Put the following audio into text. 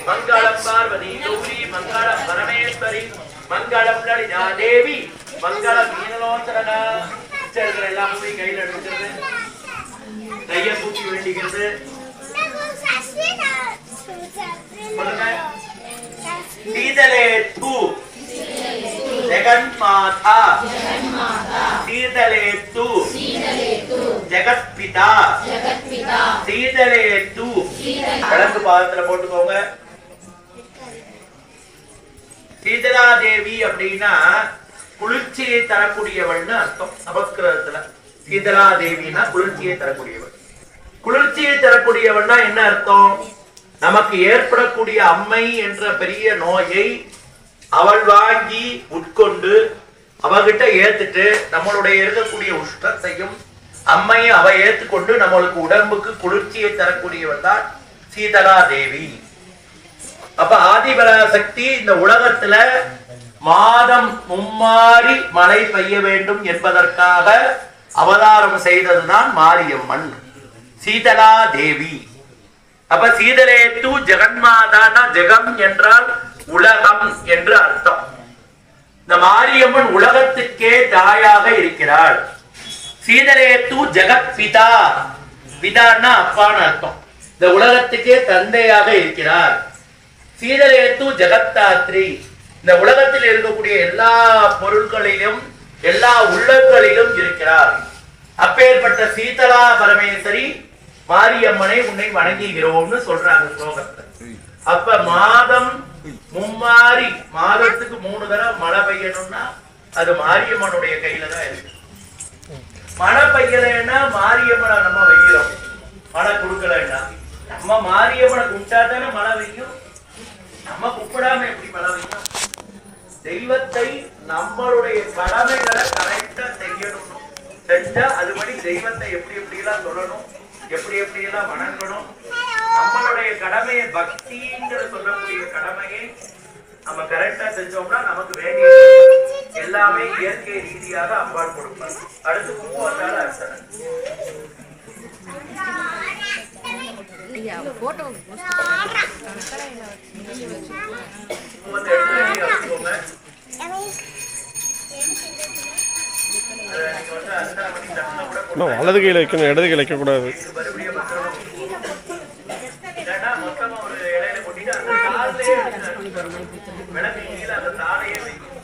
மங்களம் பார்வதி கௌரி மங்களம் பரமேஸ்வரி மங்களம் லலிதா தேவி மங்களம் மீனலோச்சனா. சேர்க்கிற எல்லா பூவையும் கையில் எடுக்கிறது, கையை பூச்சி வேண்டிக்கிறது. சீதலே தூ ஜெகன்மாதா சீதலே தூ ஜெகத்பிதா சீதலே தூ. வடக்கு பாதத்துல போட்டுக்கோங்க. சீதலா தேவி அப்படின்னா குளிர்ச்சியை தரக்கூடியவள்னு அர்த்தம். சமஸ்கிருதத்துல சீதலா தேவினா குளிர்ச்சியை தரக்கூடியவள். குளிர்ச்சியை தரக்கூடியவள்னா என்ன அர்த்தம்? நமக்கு ஏற்படக்கூடிய அம்மை என்ற பெரிய நோயை அவள் வாங்கி உட்கொண்டு அவகிட்ட ஏத்துட்டு நம்மளுடைய இருக்கக்கூடிய உஷ்ணத்தையும் அம்மையை அவ ஏத்துக்கொண்டு நம்மளுக்கு உடம்புக்கு குளிர்ச்சியை தரக்கூடியவள் தான் சீதலா தேவி. அப்ப ஆதிபராசக்தி இந்த உலகத்துல மாதம் மும்மாறி மழை பெய்ய வேண்டும் என்பதற்காக அவதாரம் செய்ததுதான் மாரியம்மன் சீதலா தேவி. அப்ப சீதலேத்து ஜெகன்மாதானா, ஜெகம் என்றால் உலகம் என்று அர்த்தம். இந்த மாரியம்மன் உலகத்துக்கே தாயாக இருக்கிறாள். சீதலேத்து ஜெகத் பிதா, பிதான்னா அப்பான்னு அர்த்தம். இந்த உலகத்துக்கே தந்தையாக இருக்கிறார். சீதலேத்து ஜெகத்தாத்ரி, இந்த உலகத்தில் இருக்கக்கூடிய எல்லா பொருட்களிலும் எல்லா உள்ளங்களிலும் இருக்கிறார். அப்பேற்பட்ட சீதலா பரமேஸ்வரி மாரியம்மனை உன்னை வணங்குகிறோம்னு சொல்றாங்க ஸ்லோகத்துல. அப்ப மாதம் மும்மாரி, மாதத்துக்கு 3 தடவை மழை பெய்யணும்னா அது மாரியம்மனுடைய கையில தான் இருக்கு. மழை பெய்யலைன்னா மாரியம்மனை நம்ம வைக்கிறோம், மழை கொடுக்கலன்னா. நம்ம மாரியம்மனை கும்பிட்டா தானே மழை பெய்யும். நம்ம கும்பிடாம எப்படி மழை பெய்யும்? தெய்வத்தை நம்மளுடைய கடமைகளை கரெக்டா செய்யணும். செஞ்சா அதுபடி தெய்வத்தை எப்படி எல்லாம் சொல்லணும், எப்படி எல்லாம் வணங்கணும். நம்மளுடைய கடமையை, பக்திங்கிற சொல்லக்கூடிய கடமையை நம்ம கரெக்டா செஞ்சோம்னா நமக்கு வேண்டிய எல்லாமே இயற்கை ரீதியாக அம்பாள் கொடுப்பார். அடுத்து பூ வந்தாலும் அர்ச்சனை. வலது கையில் வைக்கணும், இடது கையில் வைக்க கூடாது. மொத்தமா ஒரு இலையில கொட்டிட்டு அந்த தாளையே விளக்கு கீழே அந்த தாளையே வைக்கும்.